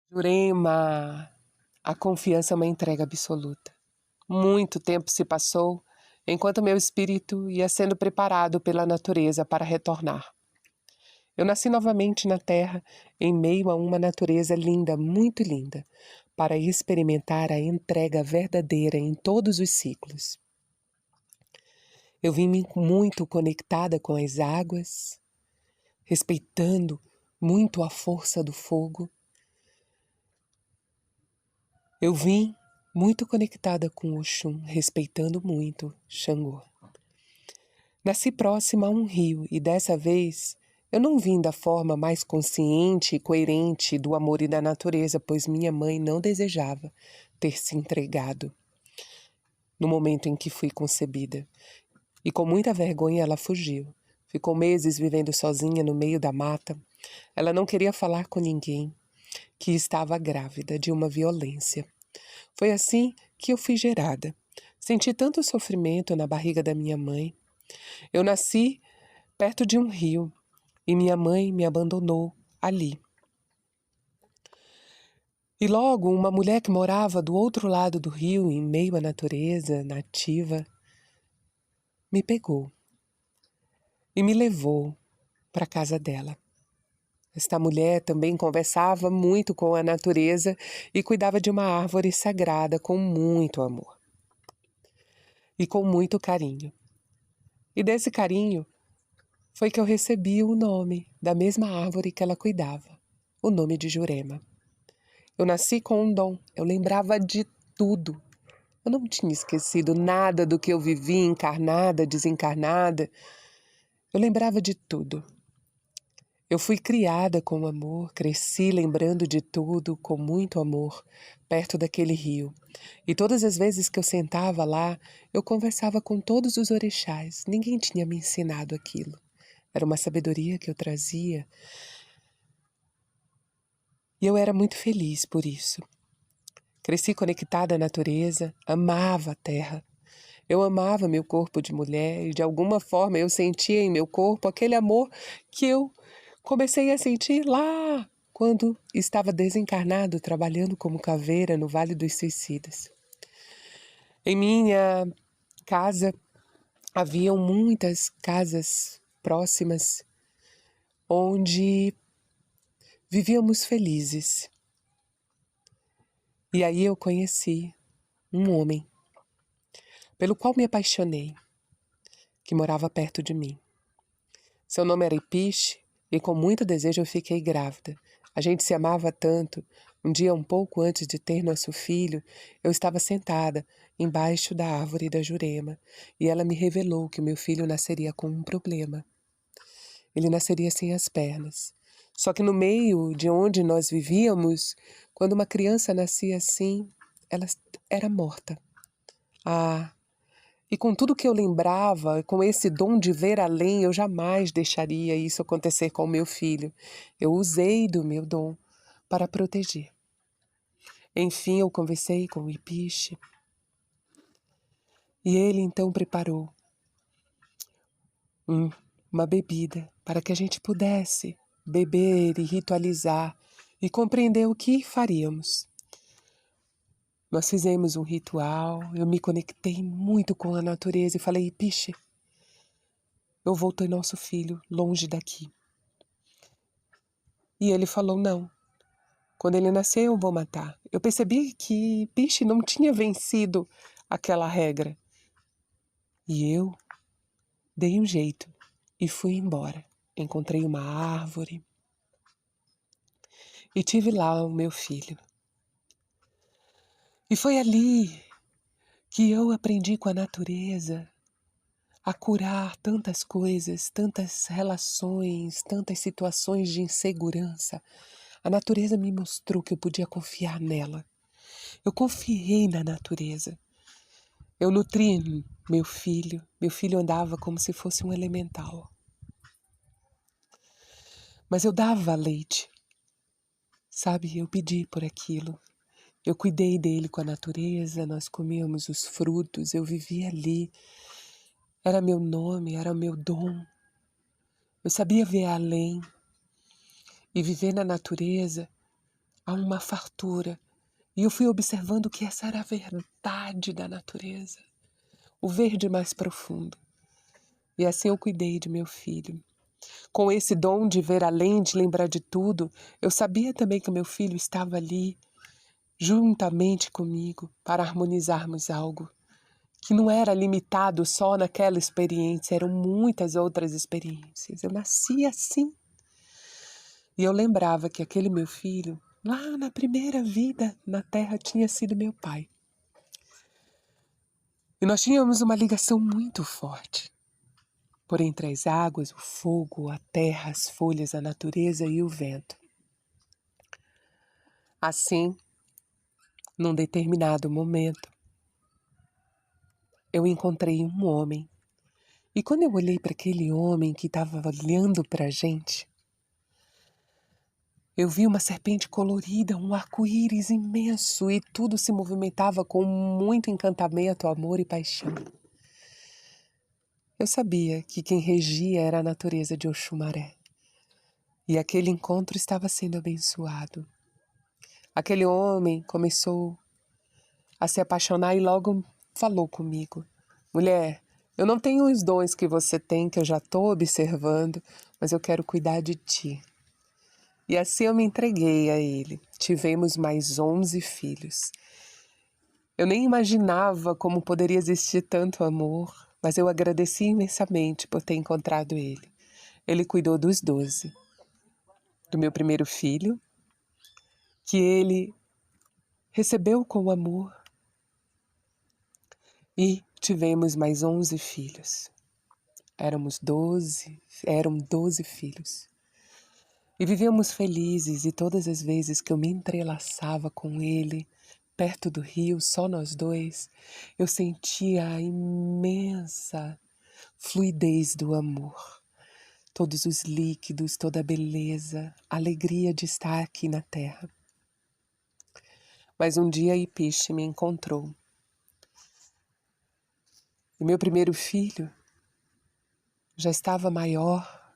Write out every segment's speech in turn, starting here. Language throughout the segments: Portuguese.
Jurema, a confiança é uma entrega absoluta. Muito tempo se passou enquanto meu espírito ia sendo preparado pela natureza para retornar. Eu nasci novamente na Terra, em meio a uma natureza linda, muito linda, para experimentar a entrega verdadeira em todos os ciclos. Eu vim muito conectada com as águas, respeitando muito a força do fogo. Eu vim muito conectada com Oxum, respeitando muito Xangô. Nasci próxima a um rio e dessa vez eu não vim da forma mais consciente e coerente do amor e da natureza, pois minha mãe não desejava ter se entregado no momento em que fui concebida. E com muita vergonha ela fugiu. Ficou meses vivendo sozinha no meio da mata. Ela não queria falar com ninguém, que estava grávida de uma violência. Foi assim que eu fui gerada. Senti tanto sofrimento na barriga da minha mãe. Eu nasci perto de um rio e minha mãe me abandonou ali. E logo uma mulher que morava do outro lado do rio, em meio à natureza nativa, me pegou e me levou para a casa dela. Esta mulher também conversava muito com a natureza e cuidava de uma árvore sagrada com muito amor e com muito carinho. E desse carinho foi que eu recebi o nome da mesma árvore que ela cuidava, o nome de Jurema. Eu nasci com um dom, eu lembrava de tudo. Eu não tinha esquecido nada do que eu vivi, encarnada, desencarnada. Eu lembrava de tudo. Eu fui criada com amor, cresci lembrando de tudo com muito amor, perto daquele rio. E todas as vezes que eu sentava lá, eu conversava com todos os orixás. Ninguém tinha me ensinado aquilo. Era uma sabedoria que eu trazia. E eu era muito feliz por isso. Cresci conectada à natureza, amava a terra. Eu amava meu corpo de mulher e de alguma forma eu sentia em meu corpo aquele amor que eu comecei a sentir lá quando estava desencarnado trabalhando como caveira no Vale dos Suicidas. Em minha casa haviam muitas casas próximas onde vivíamos felizes. E aí eu conheci um homem pelo qual me apaixonei, que morava perto de mim. Seu nome era Ipiche e com muito desejo eu fiquei grávida. A gente se amava tanto. Um dia, um pouco antes de ter nosso filho, eu estava sentada embaixo da árvore da Jurema e ela me revelou que o meu filho nasceria com um problema. Ele nasceria sem as pernas. Só que no meio de onde nós vivíamos, quando uma criança nascia assim, ela era morta. E com tudo que eu lembrava, com esse dom de ver além, eu jamais deixaria isso acontecer com o meu filho. Eu usei do meu dom para proteger. Enfim, eu conversei com o Ipiche e ele então preparou uma bebida para que a gente pudesse beber e ritualizar e compreender o que faríamos. Nós fizemos um ritual, eu me conectei muito com a natureza e falei, Ipiche, eu vou ter nosso filho longe daqui. E ele falou, não. Quando ele nascer, eu vou matar. Eu percebi que Piche não tinha vencido aquela regra. E eu dei um jeito e fui embora. Encontrei uma árvore e tive lá o meu filho. E foi ali que eu aprendi com a natureza a curar tantas coisas, tantas relações, tantas situações de insegurança. A natureza me mostrou que eu podia confiar nela. Eu confiei na natureza. Eu nutri meu filho andava como se fosse um elemental. Mas eu dava leite, sabe? Eu pedi por aquilo. Eu cuidei dele com a natureza, nós comíamos os frutos, eu vivia ali. Era meu nome, era meu dom. Eu sabia ver além e viver na natureza a uma fartura. E eu fui observando que essa era a verdade da natureza, o verde mais profundo. E assim eu cuidei de meu filho. Com esse dom de ver além, de lembrar de tudo, eu sabia também que meu filho estava ali, juntamente comigo, para harmonizarmos algo que não era limitado só naquela experiência, eram muitas outras experiências. Eu nasci assim. E eu lembrava que aquele meu filho, lá na primeira vida na Terra, tinha sido meu pai. E nós tínhamos uma ligação muito forte. Por entre as águas, o fogo, a terra, as folhas, a natureza e o vento. Assim, num determinado momento, eu encontrei um homem. E quando eu olhei para aquele homem que estava olhando para a gente, eu vi uma serpente colorida, um arco-íris imenso, e tudo se movimentava com muito encantamento, amor e paixão. Eu sabia que quem regia era a natureza de Oxumaré. E aquele encontro estava sendo abençoado. Aquele homem começou a se apaixonar e logo falou comigo. Mulher, eu não tenho os dons que você tem, que eu já estou observando, mas eu quero cuidar de ti. E assim eu me entreguei a ele. Tivemos mais 11 filhos. Eu nem imaginava como poderia existir tanto amor, mas eu agradeci imensamente por ter encontrado ele. Ele cuidou dos 12. Do meu primeiro filho, que ele recebeu com amor. E tivemos mais 11 filhos. Eram 12 filhos. E vivíamos felizes, e todas as vezes que eu me entrelaçava com ele, perto do rio, só nós dois, eu sentia a imensa fluidez do amor. Todos os líquidos, toda a beleza, a alegria de estar aqui na terra. Mas um dia Ipiche me encontrou. E meu primeiro filho já estava maior,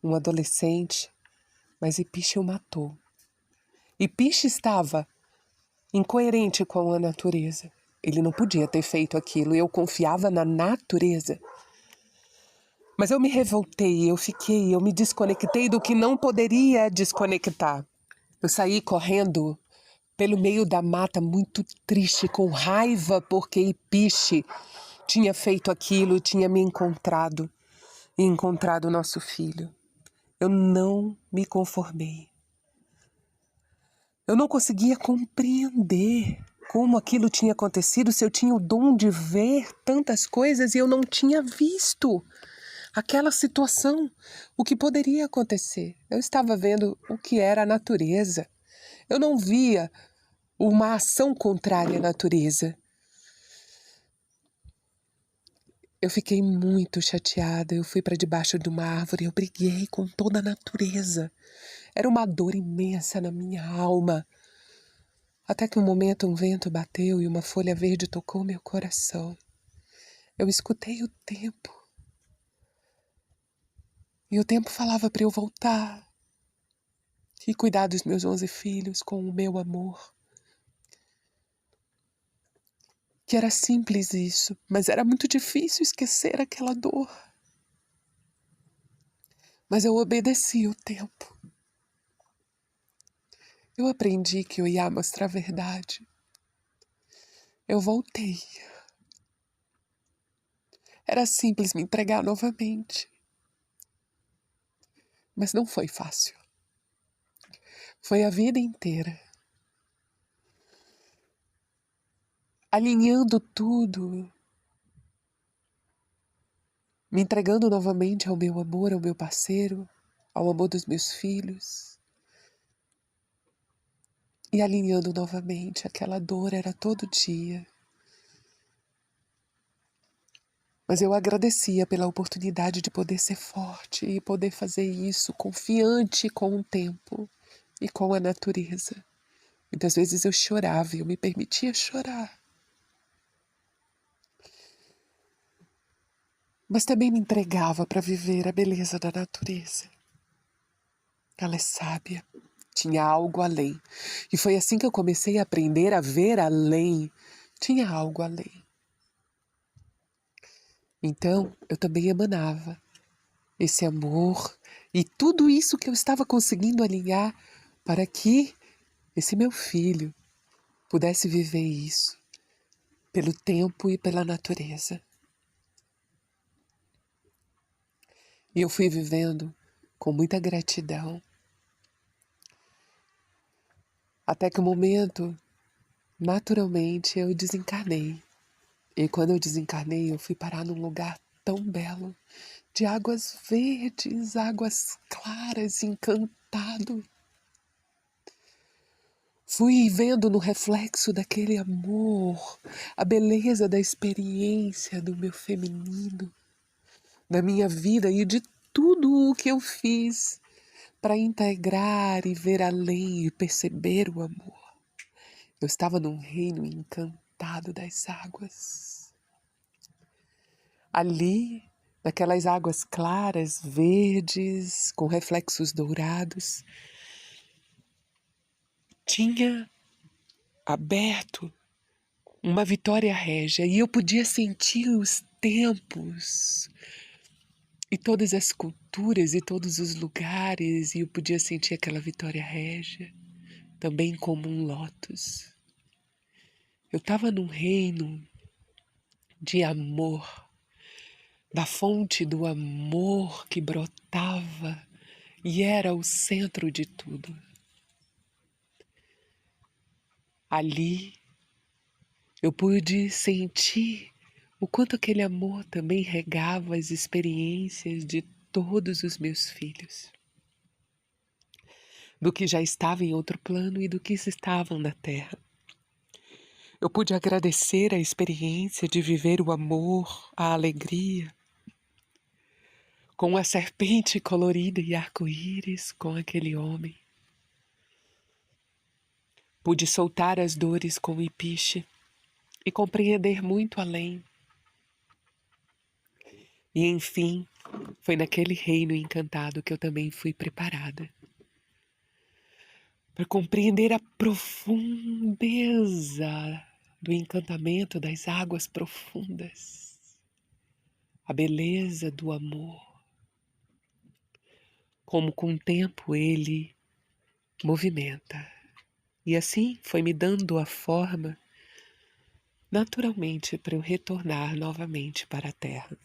um adolescente, mas Ipiche o matou. Ipiche estava incoerente com a natureza. Ele não podia ter feito aquilo, eu confiava na natureza. Mas eu me revoltei, eu me desconectei do que não poderia desconectar. Eu saí correndo pelo meio da mata muito triste, com raiva, porque Ipiche tinha feito aquilo, tinha me encontrado e encontrado o nosso filho. Eu não me conformei. Eu não conseguia compreender como aquilo tinha acontecido, se eu tinha o dom de ver tantas coisas e eu não tinha visto aquela situação, o que poderia acontecer. Eu estava vendo o que era a natureza. Eu não via uma ação contrária à natureza. Eu fiquei muito chateada, eu fui para debaixo de uma árvore, eu briguei com toda a natureza. Era uma dor imensa na minha alma. Até que um momento um vento bateu e uma folha verde tocou meu coração. Eu escutei o tempo. E o tempo falava para eu voltar e cuidar dos meus 11 filhos com o meu amor. Que era simples isso, mas era muito difícil esquecer aquela dor. Mas eu obedeci o tempo. Eu aprendi que eu ia mostrar a verdade. Eu voltei. Era simples me entregar novamente. Mas não foi fácil. Foi a vida inteira. Alinhando tudo. Me entregando novamente ao meu amor, ao meu parceiro, ao amor dos meus filhos. E alinhando novamente, aquela dor era todo dia. Mas eu agradecia pela oportunidade de poder ser forte e poder fazer isso confiante com o tempo e com a natureza. Muitas vezes eu chorava e eu me permitia chorar. Mas também me entregava para viver a beleza da natureza. Ela é sábia, tinha algo além. E foi assim que eu comecei a aprender a ver além. Tinha algo além. Então, eu também emanava esse amor e tudo isso que eu estava conseguindo alinhar para que esse meu filho pudesse viver isso pelo tempo e pela natureza. E eu fui vivendo com muita gratidão. Até que o momento, naturalmente, eu desencarnei. E quando eu desencarnei, eu fui parar num lugar tão belo, de águas verdes, águas claras, encantado. Fui vendo no reflexo daquele amor, a beleza da experiência do meu feminino, da minha vida e de tudo o que eu fiz para integrar e ver além e perceber o amor. Eu estava num reino encantado das águas. Ali, naquelas águas claras, verdes, com reflexos dourados, tinha aberto uma Vitória Régia e eu podia sentir os tempos e todas as culturas e todos os lugares e eu podia sentir aquela Vitória Régia também como um lótus. Eu estava num reino de amor, da fonte do amor que brotava e era o centro de tudo. Ali eu pude sentir o quanto aquele amor também regava as experiências de todos os meus filhos, do que já estava em outro plano e do que estavam na Terra. Eu pude agradecer a experiência de viver o amor, a alegria, com a serpente colorida e arco-íris com aquele homem. Pude soltar as dores com o Ipiche e compreender muito além. E enfim, foi naquele reino encantado que eu também fui preparada para compreender a profundeza do encantamento das águas profundas, a beleza do amor, como com o tempo ele movimenta. E assim foi me dando a forma naturalmente para eu retornar novamente para a Terra.